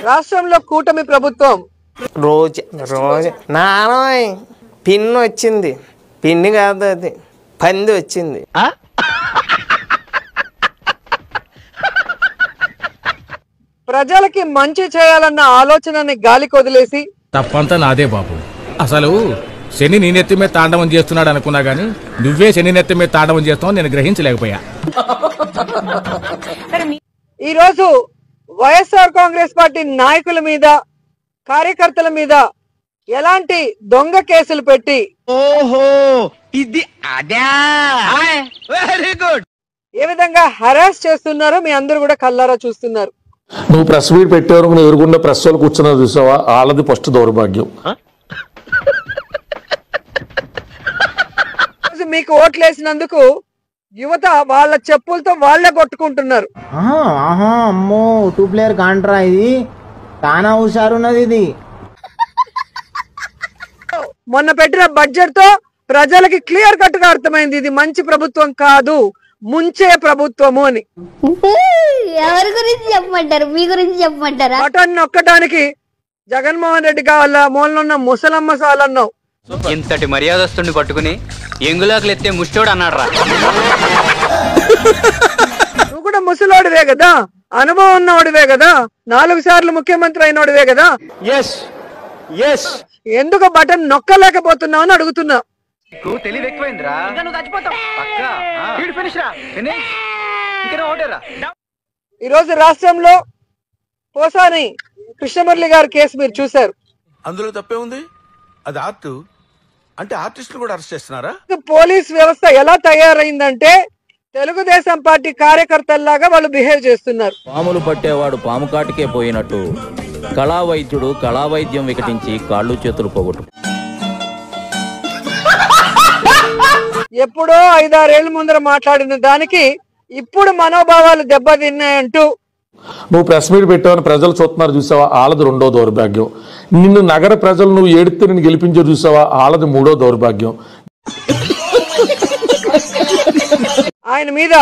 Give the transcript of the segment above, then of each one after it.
రాష్ట్రంలో కూటమి ప్రభుత్వం రోజు నానోయ్ పిన్ను వచ్చింది, పిన్ని కాదు అది పంది వచ్చింది. ప్రజలకి మంచి చేయాలన్న ఆలోచనని గాలికి వదిలేసి తప్పంతా నాదే బాబు. అసలు శని నీ నెత్తి మీద తాండవం చేస్తున్నాడు అనుకున్నా గానీ నువ్వే శని నెత్తి మీద తాండవం చేస్తావు నేను గ్రహించలేకపోయా. ఈరోజు వైఎస్ఆర్ కాంగ్రెస్ పార్టీ నాయకుల మీద, కార్యకర్తల మీద ఎలాంటి దొంగ కేసులు పెట్టి వెరీ గుడ్ ఏ విధంగా హరాస్ చేస్తున్నారో మీ అందరూ కూడా కళ్ళారా చూస్తున్నారు. నువ్వు ప్రెస్ మీట్ పెట్టేవరకు నువ్వు ఎదురుకుండా ప్రెస్ వాళ్ళు కూర్చున్నారు చూసావా, వాళ్ళది ఫస్ట్ దౌర్భాగ్యం. మీకు ఓట్లేసినందుకు యువత వాళ్ళ చెప్పులతో వాళ్లే కొట్టుకుంటున్నారు. అమ్మో 2 ప్లేయర్ కాంట్రా, ఇది చాలా హుషారున్నది. ఇది మొన్న పెట్టిన బడ్జెట్ తో ప్రజలకి క్లియర్ కట్ గా అర్థమైంది ఇది మంచి ప్రభుత్వం కాదు, ముంచే ప్రభుత్వము అని. ఎవరి గురించి చెప్పమంటారు, మీ గురించి చెప్పమంటారా? బటన్ నొక్కడానికి జగన్మోహన్ రెడ్డి కావాలా, మూలనున్న ముసలమ్మ సాలన్నావు. ఇంతటి మర్యాదస్తుని పట్టుకుని ఎంగులాకులు ఎత్తే ముష్టోడు అన్నాడు రా. నువ్వు కూడా ముసలోడివే కదా, అనుభవం ఉన్నవాడివే కదా, 4 సార్లు ముఖ్యమంత్రి అయినోడివే కదా, ఎందుకు బటన్ నొక్కలేకపోతున్నావు అని అడుగుతున్నా. ఈరోజు రాష్ట్రంలో పోసాని కృష్ణమురళి గారి కేసు మీరు చూశారు. అందులో తప్పే ఉంది, అది ఆర్ట్ అంటే ఆర్టిస్టులు కూడా అరెస్ట్ చేస్తున్నారా? పోలీస్ వ్యవస్థ ఎలా తయారైందంటే తెలుగుదేశం పార్టీ కార్యకర్తల్లాగా వాళ్ళు బిహేవ్ చేస్తున్నారు. పాములు పట్టేవాడు పాము కాటికే పోయినట్టు కళా వైద్యుడు కళా వైద్యం వికటించి కాళ్ళు చేతులు పోగొట్టు. ఎప్పుడో 5-6 ఏళ్ల ముందర మాట్లాడిన దానికి ఇప్పుడు మనోభావాలు దెబ్బతిన్నాయంటూ నువ్వు ప్రెస్ మీట్ పెట్టావని ప్రజలు చూస్తున్నారు చూసావా, వాళ్ళది 2వ దౌర్భాగ్యం. నిన్ను నగర ప్రజలు నువ్వు ఏడితే నిన్ను గెలిపించారు చూసావా, వాళ్ళది 3వ దౌర్భాగ్యం. ఆయన మీద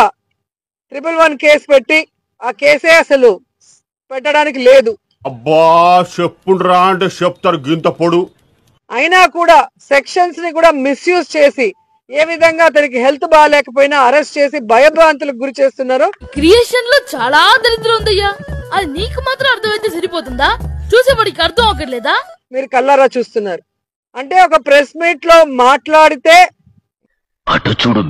111 కేసు పెట్టి ఆ కేసే అసలు పెట్టడానికి లేదు. అబ్బా చెప్పుండ్రా అంటే చెప్తారు గింత పొడు. అయినా కూడా సెక్షన్స్ ని కూడా మిస్యూజ్ చేసి ఏ విధంగా అతనికి హెల్త్ బాగాలేకపోయినా అరెస్ట్ చేసి భయభ్రాంతులకు గురి చేస్తున్నారు. క్రియేషన్ లో చాలా దరిద్రం ఉందయ్యా, అది నీకు మాత్రం అర్థమైతే సరిపోతుందా? చూసేవాడికి అర్థం అవ్వట్లేదా? మీరు కళ్ళారా చూస్తున్నారు. అంటే ఒక ప్రెస్ మీట్ లో మాట్లాడితే అటు చూడు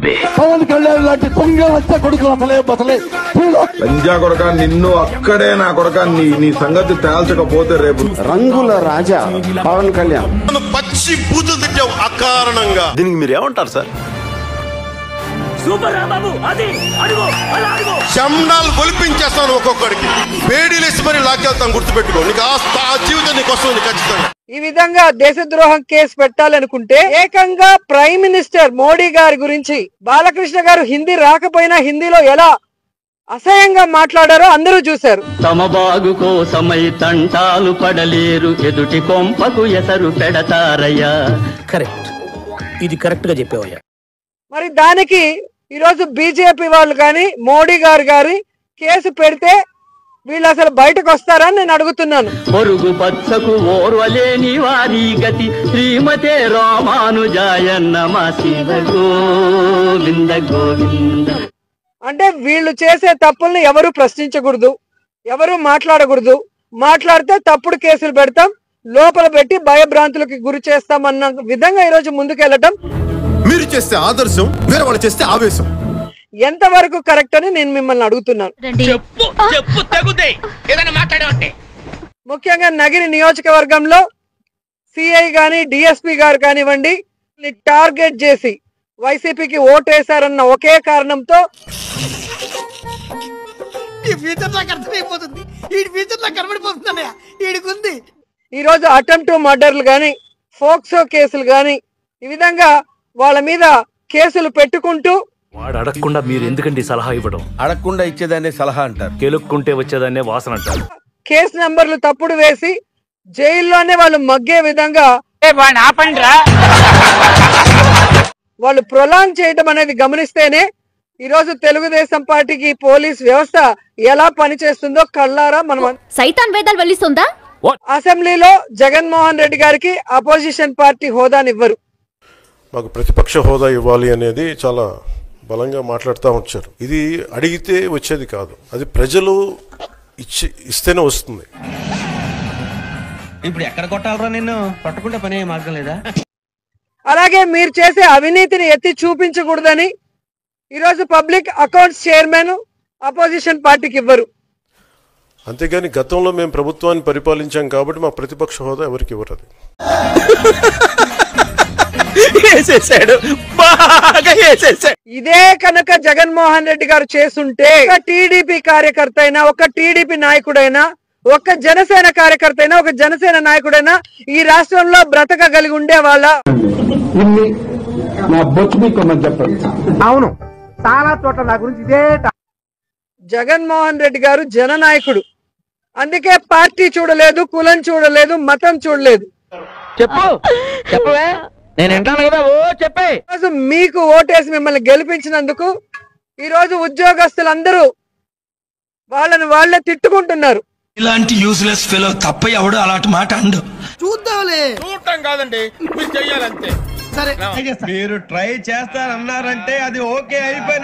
పంజా కొడక నిన్ను అక్కడే నా కొడక నీ సంగతి తేల్చకపోతే రేపు రంగుల రాజా పవన్ కళ్యాణ్ పచ్చి బూతులు తిట్టావు అకారణంగా. దీనికి మీరు ఏమంటారు సార్? శండాలు గొలిపించేస్తాను ఒక్కొక్కడికి, వేడిలేసి మరి లాక్కెళ్తాను, గుర్తుపెట్టుకో. నీకు ఆ జీవితం నీకు వస్తుంది ఖచ్చితంగా. ఈ విధంగా దేశద్రోహం కేసు పెట్టాలనుకుంటే ఏకంగా ప్రైమ్ మినిస్టర్ మోడీ గారి గురించి బాలకృష్ణ గారు హిందీ రాకపోయినా హిందీలో ఎలా అసహ్యంగా మాట్లాడారో అందరూ చూశారు. తమ బాగు కోసమై తంటాలు పడలేరు, ఎదుటి కొంపకు ఎసరు పెడతారయ్యా. కరెక్ట్, ఇది కరెక్ట్ గా చెప్పావయ్యా. మరి దానికి ఈరోజు బీజేపీ వాళ్ళు కానీ మోడీ గారు కేసు పెడితే వీళ్ళు అసలు బయటకు వస్తారని నేను అడుగుతున్నాను. పొరుగు పచ్చకు ఓర్వలేని వారి గతి శ్రీమతే రామానుజాయ నమః శివ గోవింద గోవింద. అంటే వీళ్ళు చేసే తప్పుల్ని ఎవరు ప్రశ్నించకూడదు, ఎవరు మాట్లాడకూడదు, మాట్లాడితే తప్పుడు కేసులు పెడతాం, లోపల పెట్టి భయభ్రాంతులకు గురి చేస్తామన్న విధంగా ఈరోజు ముందుకెళ్ళటం. మీరు చేస్తే ఆదర్శం, వేరే వాళ్ళు చేస్తే ఆవేశం. ఎంతవరకు కరెక్ట్ అని నేను మిమ్మల్ని అడుగుతున్నాను. ముఖ్యంగా నగిరి నియోజకవర్గంలో సిఐ గాని డిఎస్పీ గారు కానివ్వండి టార్గెట్ చేసి వైసీపీకి ఓటేశారన్న ఒకే కారణంతో ఈరోజు అటెంప్ట్ టు మర్డర్లు గాని ఫోక్సో కేసులు గాని ఈ విధంగా వాళ్ళ మీద కేసులు పెట్టుకుంటూ వాడు అడగకుండా మీరు ఎందుకండి సలహా ఇవ్వడం? అడగకుండా ఇచ్చేదాన్ని సలహా అంటారు, కెలుక్కుంటే వచ్చేదాన్నే వాసన అంటారు. కేసు నంబర్లు తప్పుడు వేసి జైల్లోనే వాళ్ళు మగ్గే విధంగా వాళ్ళు ప్రొలాంగ్ చేయడం అనేది గమనిస్తేనే ఈరోజు తెలుగుదేశం పార్టీకి పోలీస్ వ్యవస్థ ఎలా పనిచేస్తుందో కళ్ళారా మనం సైతాన్ వేదాలు వెళ్లిస్తుందా? అసెంబ్లీలో జగన్మోహన్ రెడ్డి గారికి అపోజిషన్ పార్టీ హోదానివ్వరు. మాకు ప్రతిపక్ష హోదా ఇవ్వాలి అనేది చాలా బలంగా మాట్లాడుతూ వచ్చారు. ఇది అడిగితే వచ్చేది కాదు, అది ప్రజలు ఇస్తేనే వస్తుంది. ఇప్పుడు ఎక్కడ కొట్టాలరా నిన్ను? పట్టుకుంటే పని మార్గం లేదా? అలాగే మీరు చేసే అవినీతిని ఎత్తి చూపించకూడదని ఈరోజు పబ్లిక్ అకౌంట్స్ చైర్మన్ అపోజిషన్ పార్టీకి ఇవ్వరు. అంతేగాని గతంలో మేము ప్రభుత్వాన్ని పరిపాలించాం కాబట్టి మా ప్రతిపక్ష హోదా ఎవరికి ఇవ్వరు. ఇదే కనుక జగన్మోహన్ రెడ్డి గారు చేస్తుంటే ఒక టీడీపీ కార్యకర్త అయినా, ఒక టీడీపీ నాయకుడైనా, ఒక జనసేన కార్యకర్త అయినా, ఒక జనసేన నాయకుడైనా ఈ రాష్ట్రంలో బ్రతకగలిగి ఉండేవాళ్ళ. అవును, చాలా చోట్ల నా గురించి ఇదే. జగన్మోహన్ రెడ్డి గారు జననాయకుడు, అందుకే పార్టీ చూడలేదు, కులం చూడలేదు, మతం చూడలేదు. చెప్పవే, నేను వింటాను కదా. ఓ చెప్పే. ఈరోజు మీకు ఓటేసి మిమ్మల్ని గెలిపించినందుకు ఈరోజు ఉద్యోగస్తులందరూ వాళ్ళని వాళ్ళే తిట్టుకుంటున్నారు. ఇలాంటి యూస్లెస్ ఫెలో తప్ప ఎవడు అలాంటి మాట అండు. చూద్దాంలే. చూడటం కాదండి, మీరు చెయ్యాలంతే. సరే, మీరు ట్రై చేస్తారన్నారంటే అది ఓకే అయిపోయిన